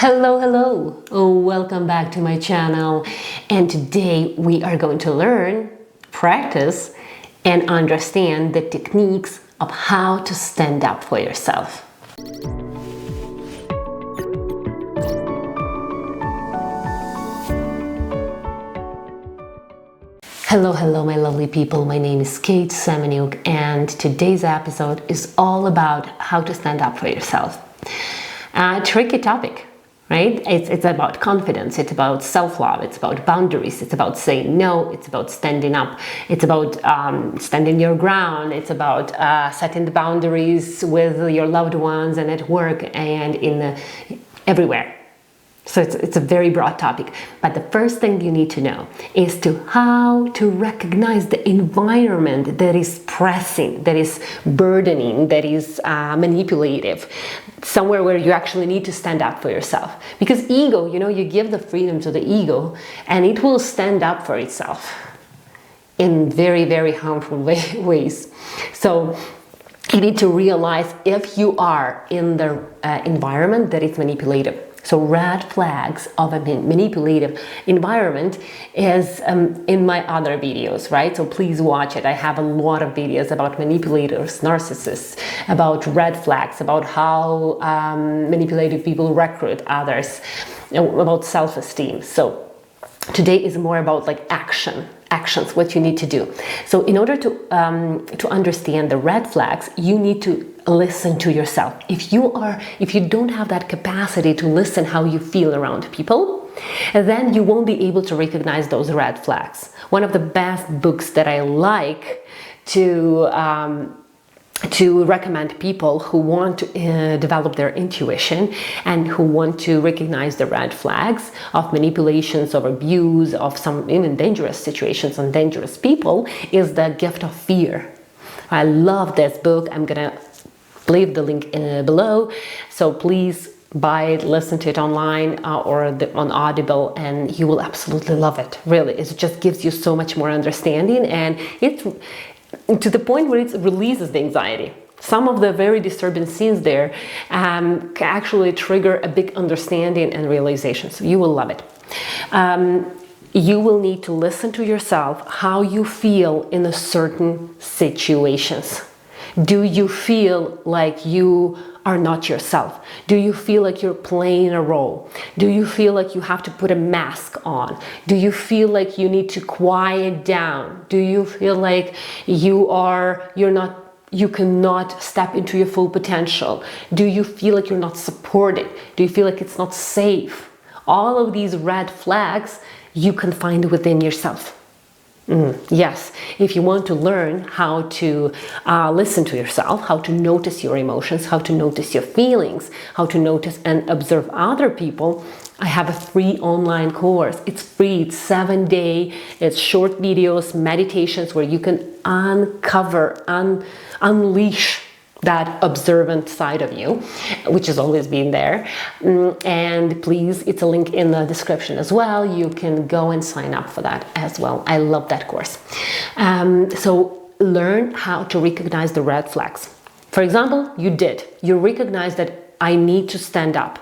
Hello. Welcome back to my channel. And today we are going to learn, practice, and understand the techniques of how to stand up for yourself. Hello, my lovely people. My name is KateSemeniuk, and today's episode is all about how to stand up for yourself. Tricky topic, right? It's about confidence, it's about self-love, it's about boundaries, it's about saying no, it's about standing up, it's about standing your ground, it's about setting the boundaries with your loved ones and at work and everywhere. So it's a very broad topic, but the first thing you need to know is how to recognize the environment that is pressing, that is burdening, that is manipulative, somewhere where you actually need to stand up for yourself. Because ego, you give the freedom to the ego and it will stand up for itself in very, very harmful ways. So you need to realize if you are in the environment that is manipulative. So red flags of a manipulative environment is in my other videos, right? So please watch it. I have a lot of videos about manipulators, narcissists, about red flags, about how manipulative people recruit others, about self-esteem. So today is more about actions, what you need to do. So in order to understand the red flags, you need to listen to yourself. If you don't have that capacity to listen how you feel around people, then you won't be able to recognize those red flags. One of the best books that I like to recommend people who want to develop their intuition and who want to recognize the red flags of manipulations, of abuse, of some even dangerous situations and dangerous people is The Gift of Fear. I love this book. I'm gonna leave the link below, so please buy it, listen to it online or on Audible, and you will absolutely love it. Really, it just gives you so much more understanding, and it's to the point where it releases the anxiety. Some of the very disturbing scenes there can actually trigger a big understanding and realization, so you will love it. You will need to listen to yourself, how you feel in a certain situations. Do you feel like you are not yourself? Do you feel like you're playing a role? Do you feel like you have to put a mask on? Do you feel like you need to quiet down? Do you feel like you cannot step into your full potential? Do you feel like you're not supported? Do you feel like it's not safe? All of these red flags you can find within yourself. Yes, if you want to learn how to listen to yourself, how to notice your emotions, how to notice your feelings, how to notice and observe other people, I have a free online course. It's free, it's 7-day, it's short videos, meditations where you can uncover, unleash that observant side of you, which has always been there. And please, it's a link in the description as well. You can go and sign up for that as well. I love that course. So learn how to recognize the red flags. For example, you recognize that I need to stand up.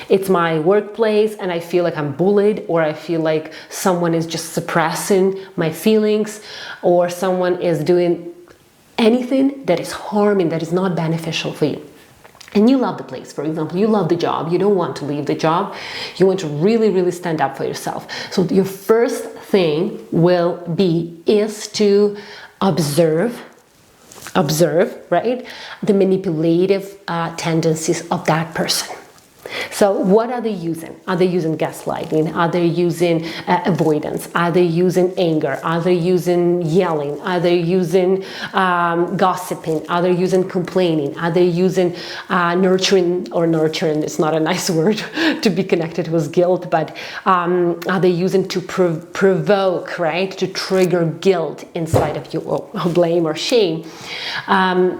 It's my workplace and I feel like I'm bullied, or I feel like someone is just suppressing my feelings, or someone is doing anything that is harming, that is not beneficial for you. And you love the place, for example, you love the job, you don't want to leave the job, you want to really, really stand up for yourself. So your first thing is to observe, right, the manipulative tendencies of that person. So what are they using? Are they using gaslighting? Are they using avoidance? Are they using anger? Are they using yelling? Are they using gossiping? Are they using complaining? Are they using nurturing is not a nice word to be connected with guilt, but are they using to provoke, right? To trigger guilt inside of you, or blame or shame.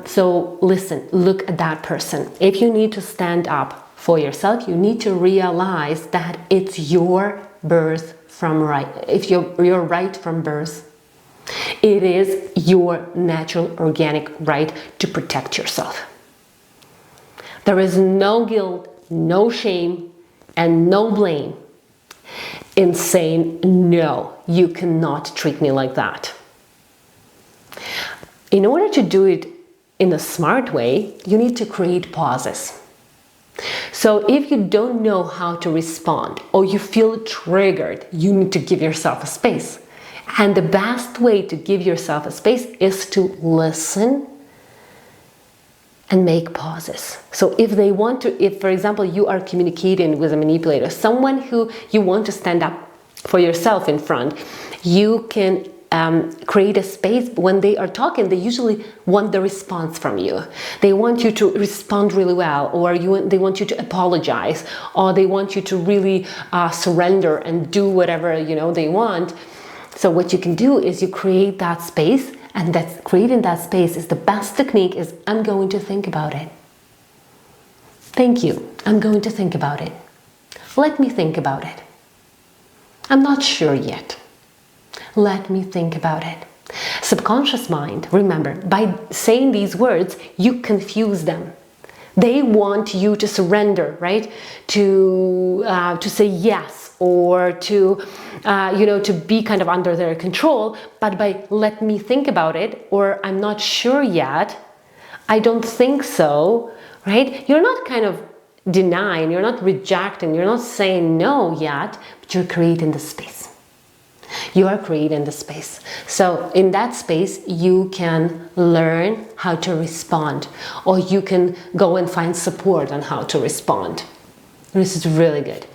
So listen, look at that person. If you need to stand up for yourself, you need to realize that it's your birth from right. If you're right from birth, it is your natural organic right to protect yourself. There is no guilt, no shame and no blame in saying, no, you cannot treat me like that. In order to do it in a smart way, you need to create pauses. So if you don't know how to respond or you feel triggered, you need to give yourself a space. And the best way to give yourself a space is to listen and make pauses. So if they want to, if for example you are communicating with a manipulator, someone who you want to stand up for yourself in front, you can create a space. When they are talking, they usually want the response from you. They want you to respond really well, or they want you to apologize, or they want you to really surrender and do whatever they want. So what you can do is you create that space, and creating that space is the best technique. Is I'm going to think about it. Thank you. I'm going to think about it. Let me think about it. I'm not sure yet. Let me think about it. Subconscious mind, remember, by saying these words, you confuse them. They want you to surrender, right? To say yes, or to be kind of under their control. But by let me think about it, or I'm not sure yet, I don't think so, right? You're not kind of denying, you're not rejecting, you're not saying no yet, but you're creating the space. You are creating the space. So in that space, you can learn how to respond, or you can go and find support on how to respond. This is really good.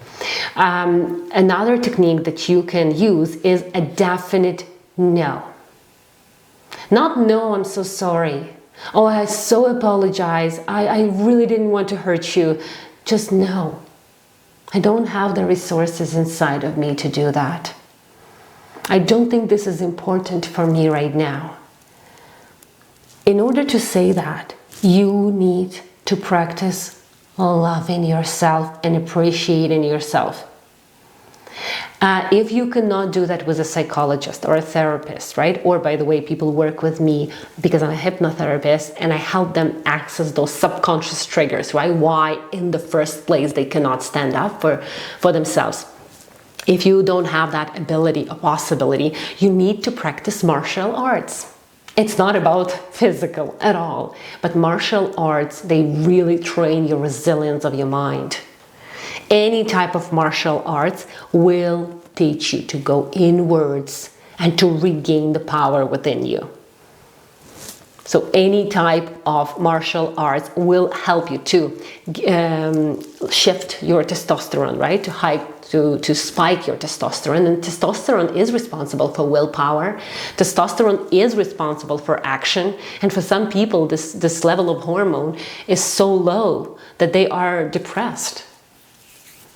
Another technique that you can use is a definite no. Not no, I'm so sorry. Oh, I so apologize. I really didn't want to hurt you. Just no. I don't have the resources inside of me to do that. I don't think this is important for me right now. In order to say that, you need to practice loving yourself and appreciating yourself. If you cannot do that with a psychologist or a therapist, right? Or by the way, people work with me because I'm a hypnotherapist and I help them access those subconscious triggers, right? Why in the first place they cannot stand up for themselves. If you don't have that ability or possibility, you need to practice martial arts. It's not about physical at all, but martial arts, they really train your resilience of your mind. Any type of martial arts will teach you to go inwards and to regain the power within you. So any type of martial arts will help you to shift your testosterone, right? To spike your testosterone. And testosterone is responsible for willpower. Testosterone is responsible for action. And for some people, this level of hormone is so low that they are depressed.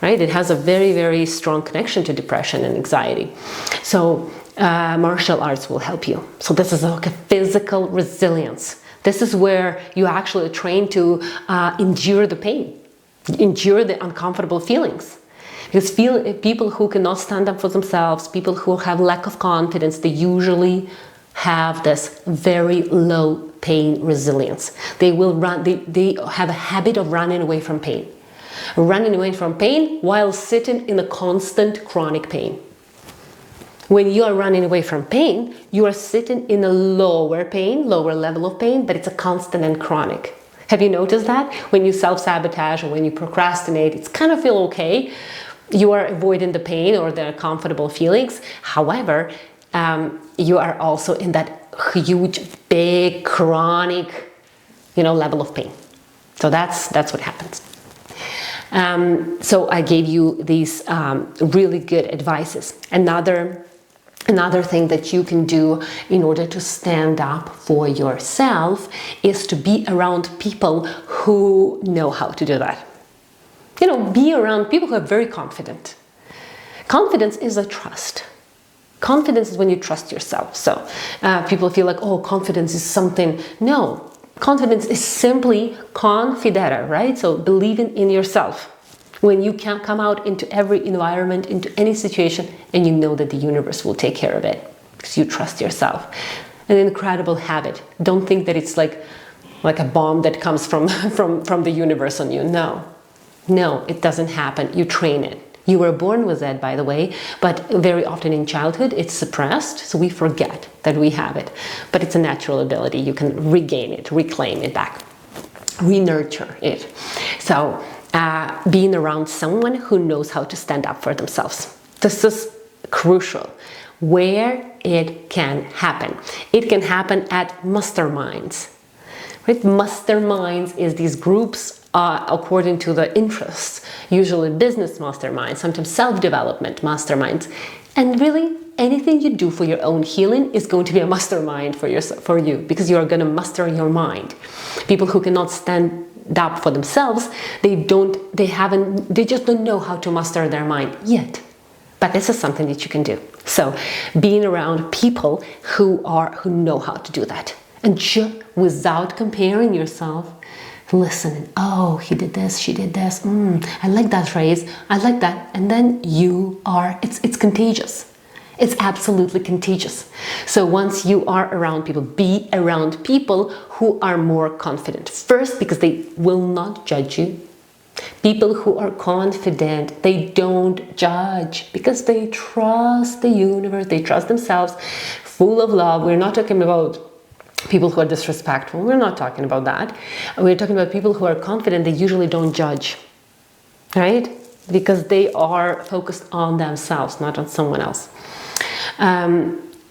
Right? It has a very, very strong connection to depression and anxiety. So martial arts will help you. So this is like a physical resilience. This is where you actually train to endure the pain, endure the uncomfortable feelings. Because people who cannot stand up for themselves, people who have lack of confidence, they usually have this very low pain resilience. They will run. They have a habit of running away from pain. Running away from pain while sitting in a constant chronic pain. When you are running away from pain, you are sitting in a lower level of pain, but it's a constant and chronic. Have you noticed that? When you self-sabotage or when you procrastinate, it's kind of feel okay. You are avoiding the pain or the uncomfortable feelings. However, you are also in that huge, big, chronic, level of pain. So that's what happens. So I gave you these really good advices. Another thing that you can do in order to stand up for yourself is to be around people who know how to do that. Be around people who are very confident. Confidence is a trust. Confidence is when you trust yourself. So people feel like, oh, confidence is something. No, confidence is simply confidere, right? So believing in yourself. When you can come out into every environment, into any situation, and you know that the universe will take care of it because you trust yourself. An incredible habit. Don't think that it's like a bomb that comes from the universe on you. No. No, it doesn't happen. You train it. You were born with it, by the way, but very often in childhood it's suppressed, so we forget that we have it. But it's a natural ability. You can regain it, reclaim it back, re-nurture it. So being around someone who knows how to stand up for themselves. This is crucial. Where it can happen. It can happen at masterminds. Right? Masterminds is these groups according to the interests, usually business masterminds, sometimes self-development masterminds. And really, anything you do for your own healing is going to be a mastermind for you, because you are going to master your mind. People who cannot stand up for themselves, they just don't know how to master their mind yet. But this is something that you can do. So being around people who know how to do that, and just without comparing yourself, listen. Oh, he did this, she did this. I like that phrase. I like that. And then it's contagious. It's absolutely contagious. So once you are around people, be around people who are more confident. First, because they will not judge you. People who are confident, they don't judge because they trust the universe, they trust themselves, full of love. We're not talking about people who are disrespectful. We're not talking about that. We're talking about people who are confident. They usually don't judge, right? Because they are focused on themselves, not on someone else.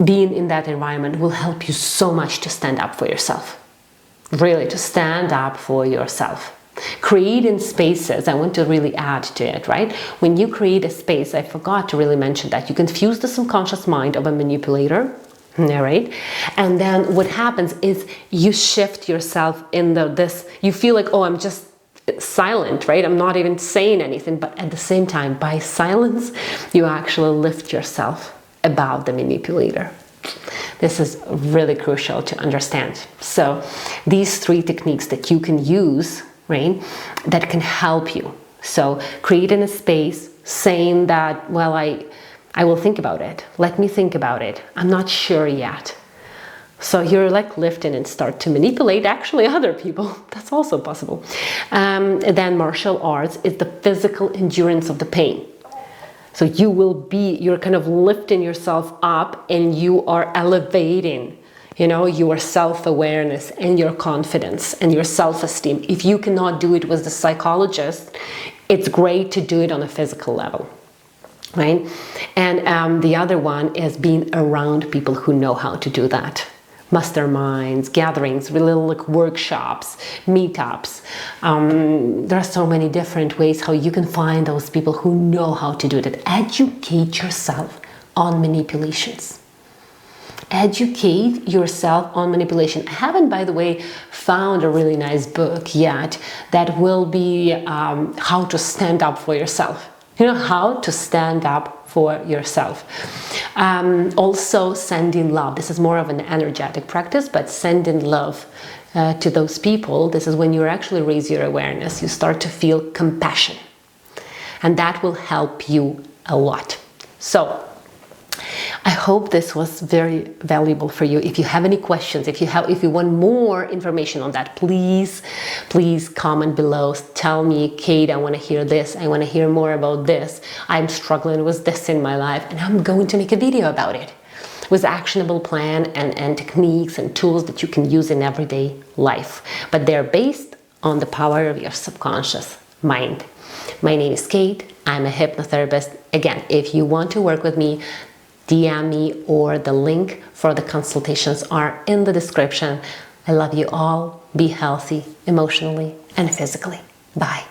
Being in that environment will help you so much to stand up for yourself. Really, to stand up for yourself. Creating spaces, I want to really add to it, right? When you create a space, I forgot to really mention that, you confuse the subconscious mind of a manipulator. Right? And then what happens is you shift yourself in you feel like, oh, I'm just silent, right? I'm not even saying anything. But at the same time, by silence, you actually lift yourself above the manipulator. This is really crucial to understand. So these 3 techniques that you can use, right, that can help you. So creating a space, saying that, well, I will think about it. Let me think about it. I'm not sure yet. So you're like lifting and start to manipulate actually other people. That's also possible. Then martial arts is the physical endurance of the pain. So you're kind of lifting yourself up and you are elevating, your self-awareness and your confidence and your self-esteem. If you cannot do it with the psychologist, it's great to do it on a physical level. Right? And the other one is being around people who know how to do that. Masterminds, gatherings, really like workshops, meetups. There are so many different ways how you can find those people who know how to do that. Educate yourself on manipulations. Educate yourself on manipulation. I haven't, by the way, found a really nice book yet that will be how to stand up for yourself. How to stand up for yourself. Also sending love. This is more of an energetic practice, but sending love to those people. This is when you actually raise your awareness. You start to feel compassion. And that will help you a lot. So I hope this was very valuable for you. If you have any questions, if you want more information on that, please comment below. Tell me, Kate, I want to hear this. I want to hear more about this. I'm struggling with this in my life, and I'm going to make a video about it with actionable plan and techniques and tools that you can use in everyday life. But they're based on the power of your subconscious mind. My name is Kate. I'm a hypnotherapist. Again, if you want to work with me, DM me, or the link for the consultations are in the description. I love you all. Be healthy emotionally and physically. Bye.